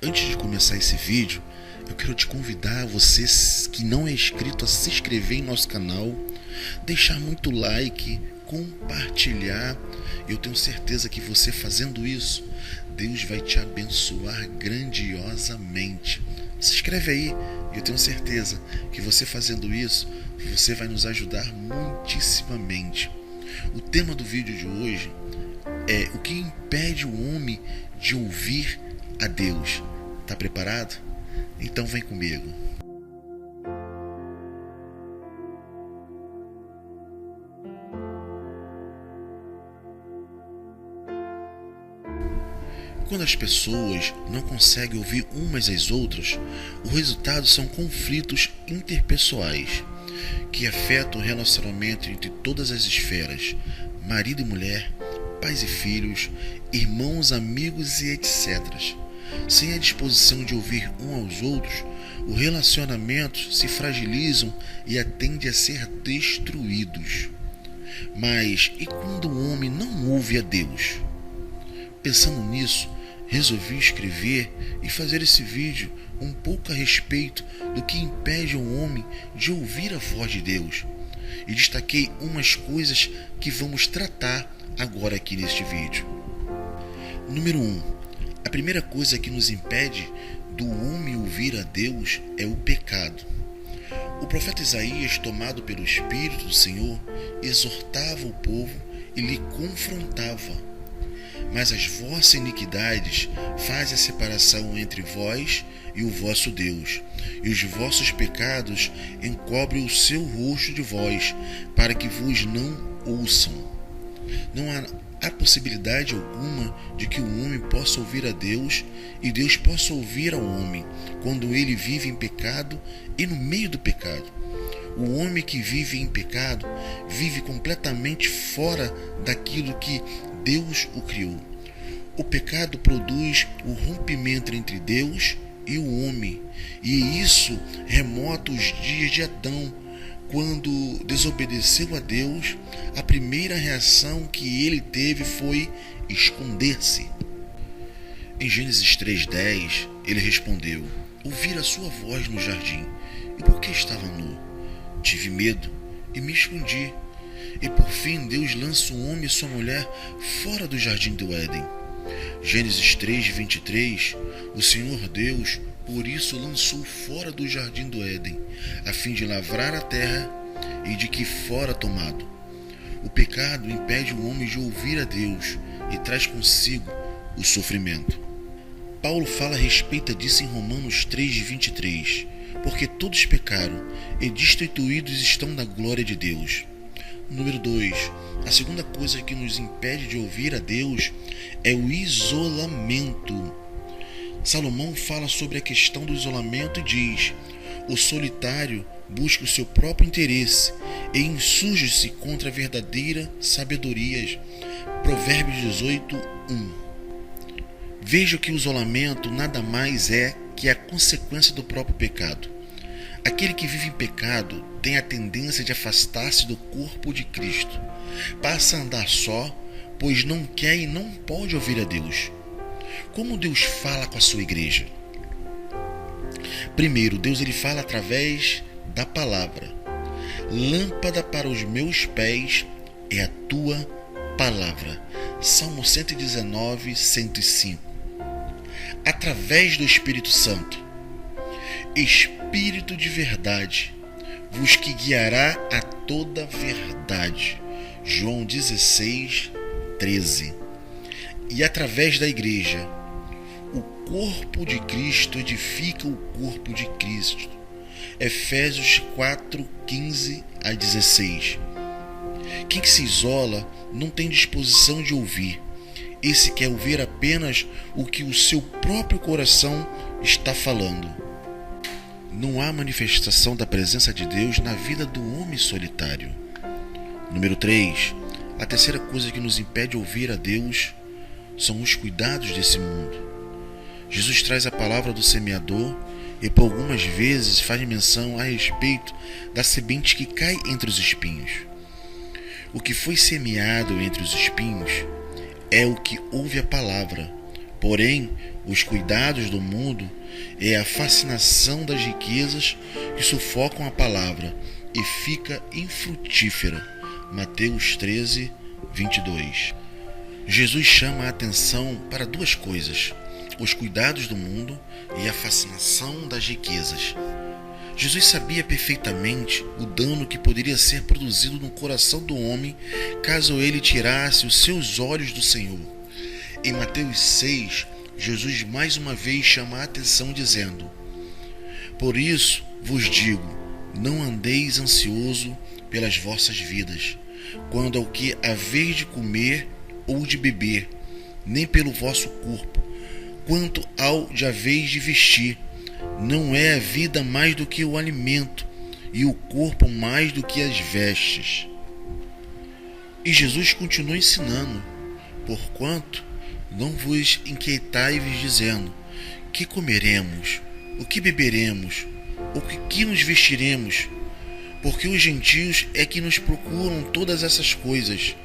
Antes de começar esse vídeo, eu quero te convidar, você que não é inscrito, a se inscrever em nosso canal, deixar muito like, compartilhar. Eu tenho certeza que você fazendo isso, Deus vai te abençoar grandiosamente. Se inscreve aí, eu tenho certeza que você fazendo isso, você vai nos ajudar muitíssimamente. O tema do vídeo de hoje é o que impede o homem de ouvir a Deus. Tá preparado? Então vem comigo. Quando as pessoas não conseguem ouvir umas às outras, o resultado são conflitos interpessoais que afetam o relacionamento entre todas as esferas, marido e mulher, pais e filhos, irmãos, amigos e etc. Sem a disposição de ouvir um aos outros, os relacionamentos se fragilizam e tendem a ser destruídos. Mas e quando o homem não ouve a Deus? Pensando nisso, resolvi escrever e fazer esse vídeo um pouco a respeito do que impede o homem de ouvir a voz de Deus. E destaquei umas coisas que vamos tratar agora aqui neste vídeo. Número 1. A primeira coisa que nos impede do homem ouvir a Deus é o pecado. O profeta Isaías, tomado pelo Espírito do Senhor, exortava o povo e lhe confrontava. Mas as vossas iniquidades fazem a separação entre vós e o vosso Deus, e os vossos pecados encobrem o seu rosto de vós, para que vos não ouçam. Não há possibilidade alguma de que o homem possa ouvir a Deus e Deus possa ouvir ao homem, quando ele vive em pecado e no meio do pecado. O homem que vive em pecado vive completamente fora daquilo que Deus o criou. O pecado produz o rompimento entre Deus e o homem, e isso remota os dias de Adão. Quando desobedeceu a Deus, a primeira reação que ele teve foi esconder-se. Em Gênesis 3:10, ele respondeu: ouvi a sua voz no jardim, e por que estava nu? Tive medo e me escondi. E por fim Deus lança o homem e sua mulher fora do jardim do Éden. Gênesis 3:23, o Senhor Deus por isso lançou fora do jardim do Éden, a fim de lavrar a terra e de que fora tomado. O pecado impede o homem de ouvir a Deus e traz consigo o sofrimento. Paulo fala a respeito disso em Romanos 3:23, porque todos pecaram e destituídos estão da glória de Deus. Número 2. A segunda coisa que nos impede de ouvir a Deus é o isolamento. Salomão fala sobre a questão do isolamento e diz: o solitário busca o seu próprio interesse e insurge-se contra a verdadeira sabedoria. Provérbios 18:1. Veja que o isolamento nada mais é que a consequência do próprio pecado. Aquele que vive em pecado tem a tendência de afastar-se do corpo de Cristo. Passa a andar só, pois não quer e não pode ouvir a Deus. Como Deus fala com a sua igreja? Primeiro, Deus ele fala através da palavra. Lâmpada para os meus pés é a tua palavra. Salmo 119, 105. Através do Espírito Santo. Espírito de verdade, vos que guiará a toda verdade. João 16, 13. E através da igreja, o corpo de Cristo edifica o corpo de Cristo. Efésios 4, 15 a 16. Quem se isola não tem disposição de ouvir. Esse quer ouvir apenas o que o seu próprio coração está falando. Não há manifestação da presença de Deus na vida do homem solitário. Número 3. A terceira coisa que nos impede de ouvir a Deus são os cuidados desse mundo. Jesus traz a palavra do semeador e por algumas vezes faz menção a respeito da semente que cai entre os espinhos. O que foi semeado entre os espinhos é o que ouve a palavra, Porém, os cuidados do mundo é a fascinação das riquezas que sufocam a palavra e fica infrutífera. Mateus 13, 22. Jesus chama a atenção para duas coisas: os cuidados do mundo e a fascinação das riquezas. Jesus sabia perfeitamente o dano que poderia ser produzido no coração do homem caso ele tirasse os seus olhos do Senhor. Em Mateus 6, Jesus mais uma vez chama a atenção dizendo: Por isso vos digo, não andeis ansioso pelas vossas vidas, quando ao que haveis de comer ou de beber, nem pelo vosso corpo, quanto ao de haveis de vestir. Não é a vida mais do que o alimento, e o corpo mais do que as vestes. E Jesus continua ensinando: Porquanto não vos inquietais dizendo: que comeremos, o que beberemos, ou que nos vestiremos? Porque os gentios é que nos procuram todas essas coisas,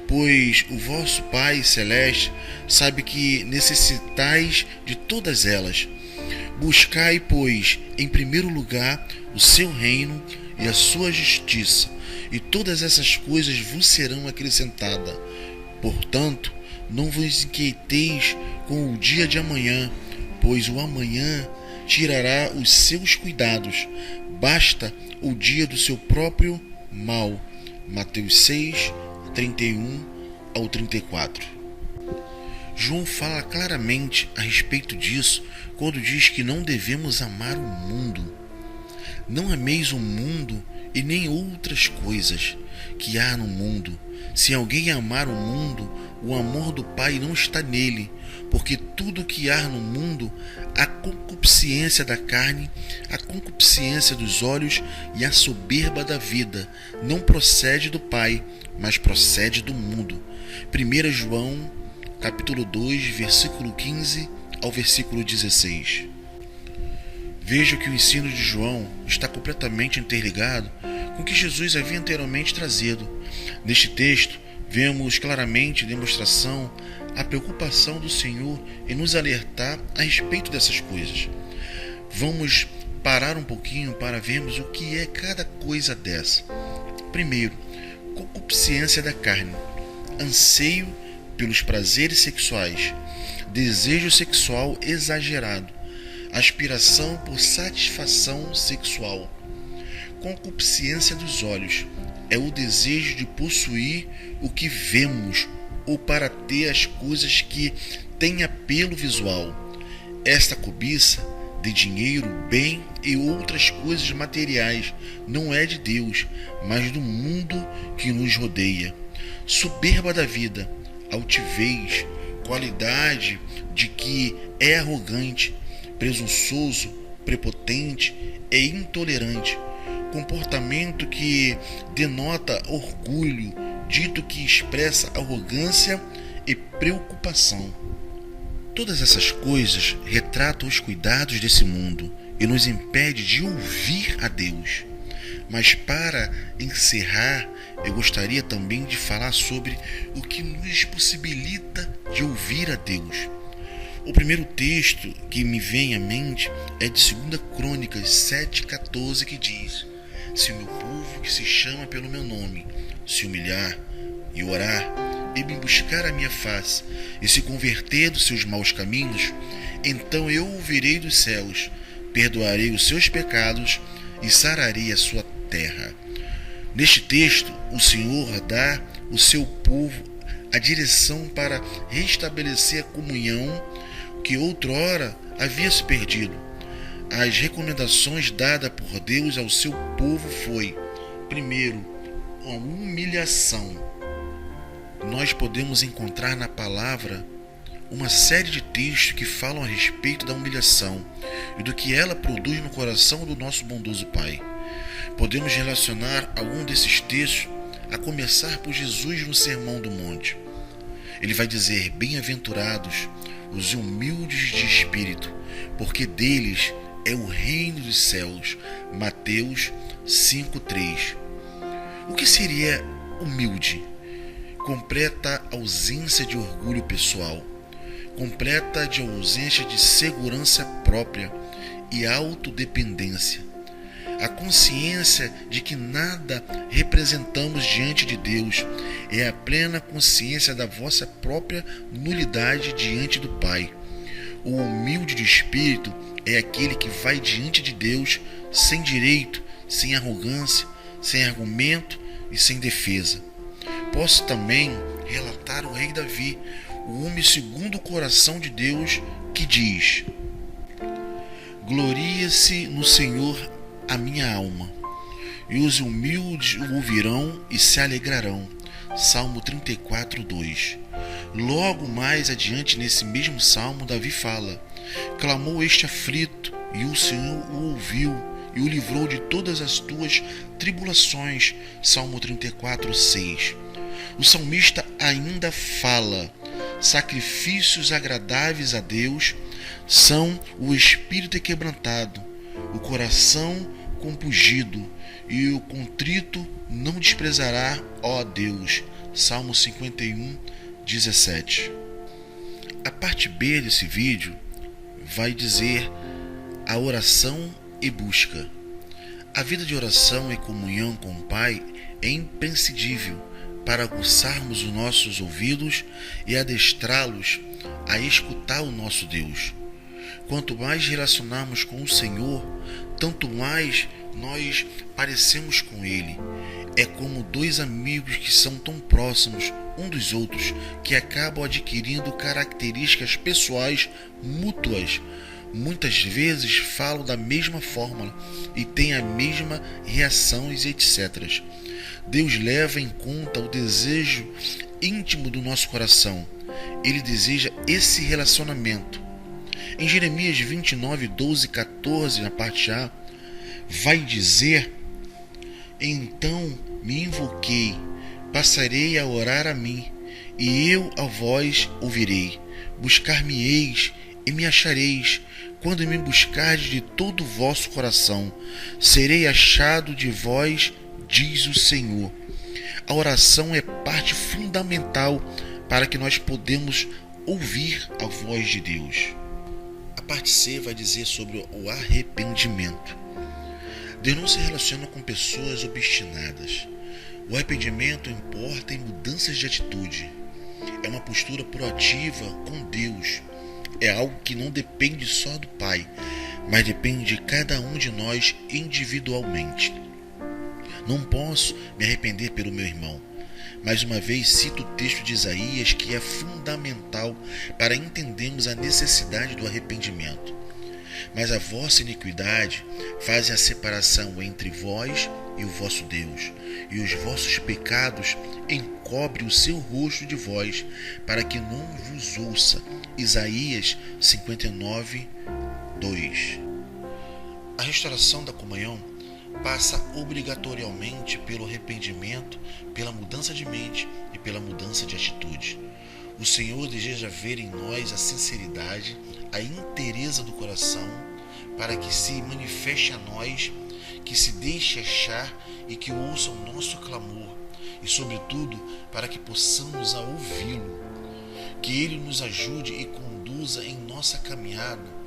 pois o vosso Pai Celeste sabe que necessitais de todas elas. Buscai, pois, em primeiro lugar o seu reino e a sua justiça, e todas essas coisas vos serão acrescentadas. Portanto, não vos inquieteis com o dia de amanhã, pois o amanhã tirará os seus cuidados. Basta o dia do seu próprio mal. Mateus 6, 31 ao 34. João fala claramente a respeito disso quando diz que não devemos amar o mundo. Não ameis o mundo e nem outras coisas que há no mundo. Se alguém amar o mundo, o amor do Pai não está nele, porque tudo que há no mundo, a concupiscência da carne, a concupiscência dos olhos e a soberba da vida, não procede do Pai, mas procede do mundo. 1 João, capítulo 2, versículo 15 ao versículo 16. Veja que o ensino de João está completamente interligado com o que Jesus havia anteriormente trazido. Neste texto, vemos claramente a demonstração, a preocupação do Senhor em nos alertar a respeito dessas coisas. Vamos parar um pouquinho para vermos o que é cada coisa dessa. Primeiro, concupiscência da carne, anseio pelos prazeres sexuais, desejo sexual exagerado, aspiração por satisfação sexual. Concupiscência dos olhos é o desejo de possuir o que vemos ou para ter as coisas que têm apelo visual. Esta cobiça de dinheiro, bem e outras coisas materiais não é de Deus, mas do mundo que nos rodeia. Soberba da vida, altivez, qualidade de que é arrogante, presunçoso, prepotente e intolerante, comportamento que denota orgulho, dito que expressa arrogância e preocupação. Todas essas coisas retratam os cuidados desse mundo e nos impede de ouvir a Deus. Mas para encerrar, eu gostaria também de falar sobre o que nos possibilita de ouvir a Deus. O primeiro texto que me vem à mente é de 2 Crônicas 7,14, que diz: Se o meu povo, que se chama pelo meu nome, se humilhar e orar, e me buscar a minha face, e se converter dos seus maus caminhos, então eu ouvirei dos céus, perdoarei os seus pecados e sararei a sua terra. Neste texto, o Senhor dá ao seu povo a direção para restabelecer a comunhão que outrora havia se perdido. As recomendações dadas por Deus ao seu povo foi: primeiro, a humilhação. Nós podemos encontrar na palavra uma série de textos que falam a respeito da humilhação e do que ela produz no coração do nosso bondoso Pai. Podemos relacionar algum desses textos, a começar por Jesus no Sermão do Monte. Ele vai dizer: bem-aventurados os humildes de espírito, porque deles é o reino dos céus. Mateus 5,3. O que seria humilde? Completa ausência de orgulho pessoal, completa de ausência de segurança própria e autodependência. A consciência de que nada representamos diante de Deus é a plena consciência da vossa própria nulidade diante do Pai. O humilde de espírito é aquele que vai diante de Deus sem direito, sem arrogância, sem argumento e sem defesa. Posso também relatar o rei Davi, o homem segundo o coração de Deus, que diz: gloria-se no Senhor a minha alma, e os humildes o ouvirão e se alegrarão. Salmo 34, 2. Logo mais adiante, nesse mesmo salmo, Davi fala: clamou este aflito, e o Senhor o ouviu, e o livrou de todas as tuas tribulações. Salmo 34, 6. O salmista ainda fala: sacrifícios agradáveis a Deus são o espírito quebrantado, o coração compungido, e o contrito não desprezará, ó Deus. Salmo 51, 17. A parte B desse vídeo vai dizer a oração e busca. A vida de oração e comunhão com o Pai é imprescindível para aguçarmos os nossos ouvidos e adestrá-los a escutar o nosso Deus. Quanto mais relacionarmos com o Senhor, tanto mais nós parecemos com Ele. É como dois amigos que são tão próximos um dos outros que acabam adquirindo características pessoais mútuas. Muitas vezes falam da mesma forma e têm a mesma reações, etc. Deus leva em conta o desejo íntimo do nosso coração. Ele deseja esse relacionamento. Em Jeremias 29, 12 e 14, na parte A, vai dizer: então me invoquei, passarei a orar a mim, e eu a vós ouvirei. Buscar-me-eis e me achareis, quando me buscardes de todo o vosso coração. Serei achado de vós, diz o Senhor. A oração é parte fundamental para que nós podemos ouvir a voz de Deus. A parte C vai dizer sobre o arrependimento. Deus não se relaciona com pessoas obstinadas. O arrependimento importa em mudanças de atitude. É uma postura proativa com Deus. É algo que não depende só do Pai, mas depende de cada um de nós individualmente. Não posso me arrepender pelo meu irmão. Mais uma vez cito o texto de Isaías, que é fundamental para entendermos a necessidade do arrependimento. Mas a vossa iniquidade faz a separação entre vós e o vosso Deus, e os vossos pecados encobrem o seu rosto de vós, para que não vos ouça. Isaías 59, 2. A restauração da comunhão passa obrigatoriamente pelo arrependimento, pela mudança de mente e pela mudança de atitude. O Senhor deseja ver em nós a sinceridade, a inteireza do coração, para que se manifeste a nós, que se deixe achar e que ouça o nosso clamor, e sobretudo para que possamos ouvi-lo. Que Ele nos ajude e conduza em nossa caminhada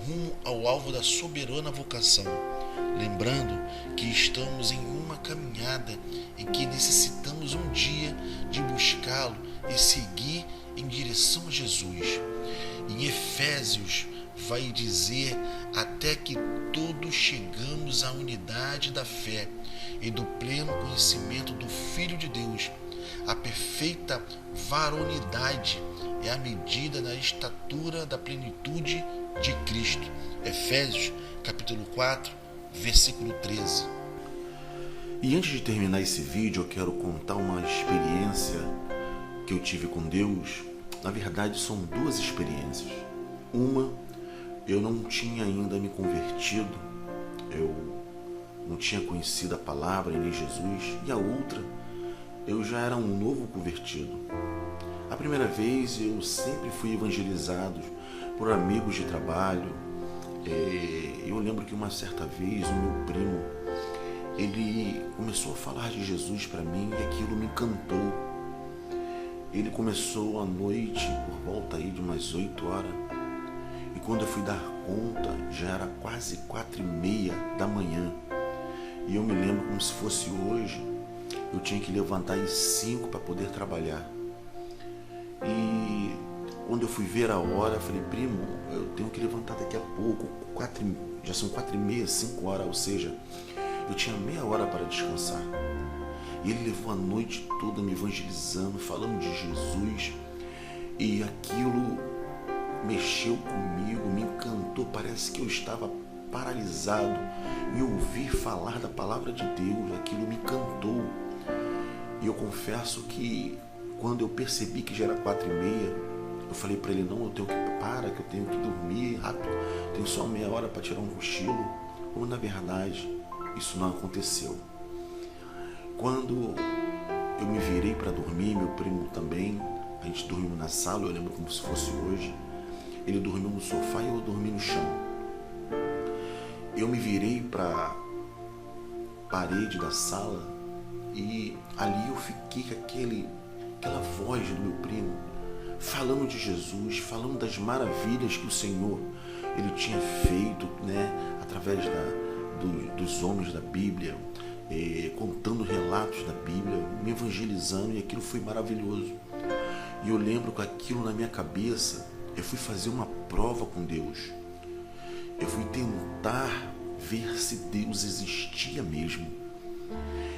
rumo ao alvo da soberana vocação, lembrando que estamos em uma caminhada em que necessitamos um dia de buscá-lo e seguir em direção a Jesus. Em Efésios vai dizer: até que todos chegamos à unidade da fé e do pleno conhecimento do Filho de Deus, a perfeita varonidade é a medida da estatura da plenitude de Cristo. Efésios capítulo 4, versículo 13. E antes de terminar esse vídeo, eu quero contar uma experiência que eu tive com Deus. Na verdade, são duas experiências. Uma, eu não tinha ainda me convertido, eu não tinha conhecido a palavra nem Jesus. E a outra, eu já era um novo convertido. A primeira vez, eu sempre fui evangelizado por amigos de trabalho. Eu lembro que uma certa vez o meu primo, ele começou a falar de Jesus para mim e aquilo me encantou. Ele começou à noite, por volta aí de umas 8 horas. E quando eu fui dar conta, já era quase 4h30 da manhã. E eu me lembro como se fosse hoje, eu tinha que levantar às 5 para poder trabalhar. E quando eu fui ver a hora, eu falei, primo, eu tenho que levantar daqui a pouco, já são 4h30, 5 horas, ou seja, eu tinha meia hora para descansar. E ele levou a noite toda me evangelizando, falando de Jesus, e aquilo mexeu comigo, me encantou. Parece que eu estava paralisado em ouvir falar da palavra de Deus. Aquilo me encantou. E eu confesso que quando eu percebi que já era 4h30, eu falei para ele, não, que eu tenho que dormir rápido, tenho só meia hora para tirar um cochilo. Ou na verdade, isso não aconteceu. Quando eu me virei para dormir, meu primo também, a gente dormiu na sala, eu lembro como se fosse hoje. Ele dormiu no sofá e eu dormi no chão. Eu me virei para a parede da sala e ali eu fiquei com aquela voz do meu primo, falando de Jesus, falando das maravilhas que o Senhor ele tinha feito, né, através dos homens da Bíblia, contando relatos da Bíblia, me evangelizando, e aquilo foi maravilhoso. E eu lembro com aquilo na minha cabeça, eu fui fazer uma prova com Deus. Eu fui tentar ver se Deus existia mesmo.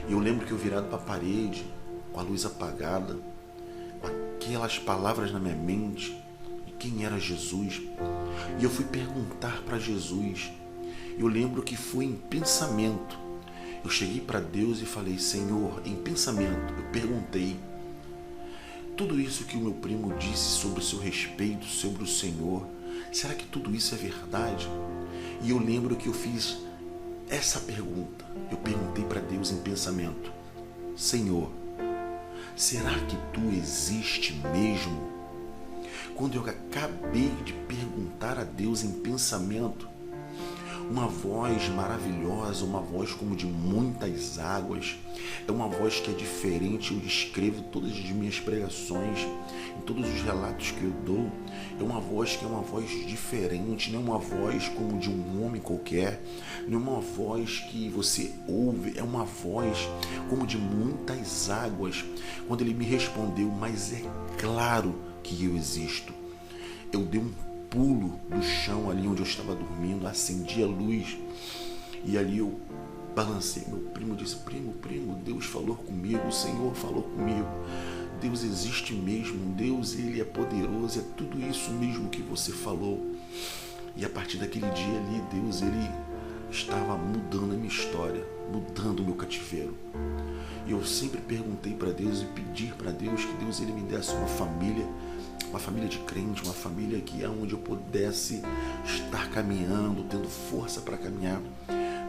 E eu lembro que eu virado para a parede, com a luz apagada, com aquelas palavras na minha mente de quem era Jesus. E eu fui perguntar para Jesus. Eu lembro que foi em pensamento. Eu cheguei para Deus e falei, Senhor, em pensamento, eu perguntei, tudo isso que o meu primo disse sobre o seu respeito, sobre o Senhor, será que tudo isso é verdade? E eu lembro que eu fiz essa pergunta. Eu perguntei para Deus em pensamento, Senhor, será que tu existe mesmo? Quando eu acabei de perguntar a Deus em pensamento, uma voz maravilhosa, uma voz como de muitas águas, é uma voz que é diferente. Eu descrevo todas as minhas pregações, em todos os relatos que eu dou, é uma voz que é uma voz diferente, não é uma voz como de um homem qualquer, não é uma voz que você ouve, é uma voz como de muitas águas. Quando ele me respondeu, mas é claro que eu existo, eu dei um pulo do chão ali onde eu estava dormindo, acendi a luz e ali eu balancei. Meu primo disse, primo, Deus falou comigo, o Senhor falou comigo, Deus existe mesmo, Deus ele é poderoso, é tudo isso mesmo que você falou. E a partir daquele dia ali, Deus ele estava mudando a minha história, mudando o meu cativeiro. E eu sempre perguntei para Deus e pedi para Deus que Deus ele me desse uma família de crente, uma família que é onde eu pudesse estar caminhando, tendo força para caminhar.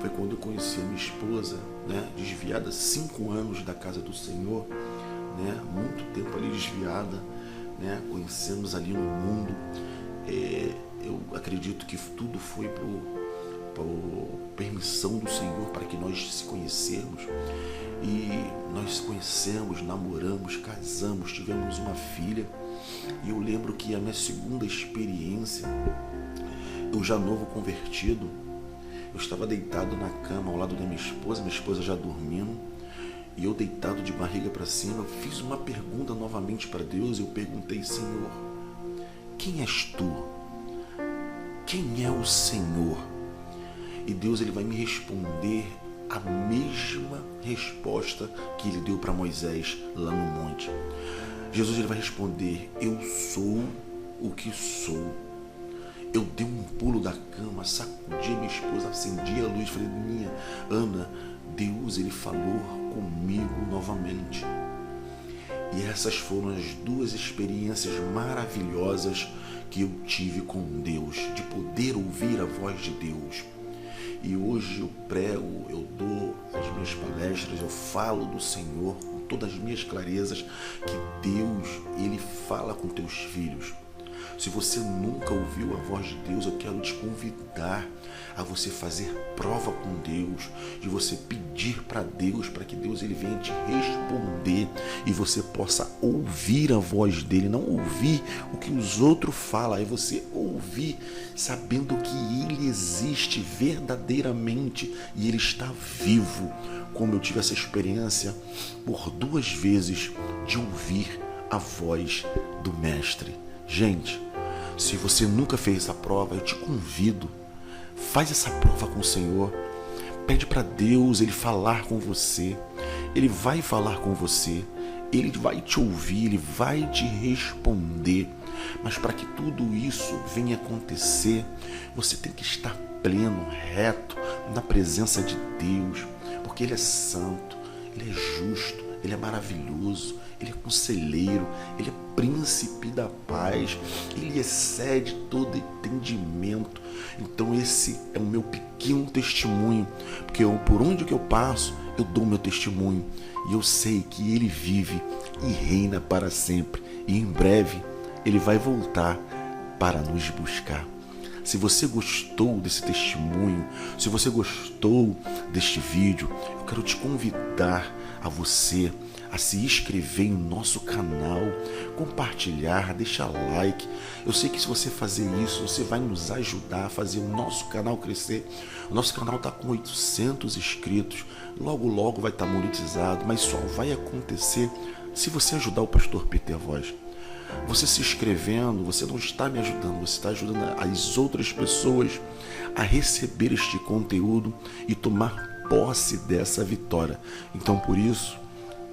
Foi quando eu conheci a minha esposa, né, desviada 5 anos da casa do Senhor, né, muito tempo ali desviada, né, conhecemos ali no mundo. Eu acredito que tudo foi por permissão do Senhor para que nós se conhecermos. E nós se conhecemos, namoramos, casamos, tivemos uma filha. E eu lembro que a minha segunda experiência, eu já novo convertido, eu estava deitado na cama ao lado da minha esposa já dormindo, e eu deitado de barriga para cima, eu fiz uma pergunta novamente para Deus. Eu perguntei, Senhor, quem és tu? Quem é o Senhor? E Deus ele vai me responder a mesma resposta que ele deu para Moisés lá no monte. Jesus ele vai responder, eu sou o que sou. Eu dei um pulo da cama, sacudi a minha esposa, acendi a luz, falei, minha Ana, Deus ele falou comigo novamente. E essas foram as 2 experiências maravilhosas que eu tive com Deus, de poder ouvir a voz de Deus. E hoje eu prego, eu dou as minhas palestras, eu falo do Senhor com todas as minhas clarezas, que Deus, ele fala com teus filhos. Se você nunca ouviu a voz de Deus, eu quero te convidar a você fazer prova com Deus, de você pedir para Deus, para que Deus ele venha te responder e você possa ouvir a voz dele, não ouvir o que os outros falam, é você ouvir sabendo que ele existe verdadeiramente e ele está vivo, como eu tive essa experiência por 2 vezes de ouvir a voz do Mestre. Gente, se você nunca fez essa prova, eu te convido, faz essa prova com o Senhor, pede para Deus ele falar com você, ele vai falar com você, ele vai te ouvir, ele vai te responder, mas para que tudo isso venha acontecer, você tem que estar pleno, reto, na presença de Deus, porque ele é santo, ele é justo, ele é maravilhoso, ele é conselheiro, ele é príncipe da paz, ele excede todo entendimento. Então esse é o meu pequeno testemunho, porque por onde que eu passo, eu dou meu testemunho, e eu sei que ele vive e reina para sempre, e em breve ele vai voltar para nos buscar. Se você gostou desse testemunho, se você gostou deste vídeo, eu quero te convidar a você a se inscrever em nosso canal, compartilhar, deixar like. Eu sei que se você fazer isso, você vai nos ajudar a fazer o nosso canal crescer. O nosso canal está com 800 inscritos, logo logo vai estar monetizado, mas só vai acontecer se você ajudar o pastor Peter Voz. Você se inscrevendo, você não está me ajudando, você está ajudando as outras pessoas a receber este conteúdo e tomar posse dessa vitória. Então por isso,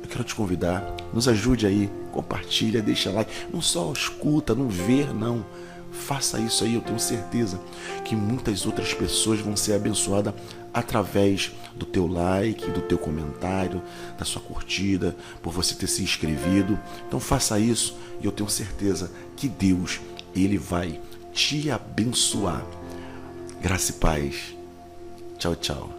eu quero te convidar, nos ajude aí, compartilha, deixa like, não só escuta, não vê, não. Faça isso aí, eu tenho certeza que muitas outras pessoas vão ser abençoadas através do teu like, do teu comentário, da sua curtida, por você ter se inscrevido. Então faça isso e eu tenho certeza que Deus, ele vai te abençoar. Graça e paz. Tchau, tchau.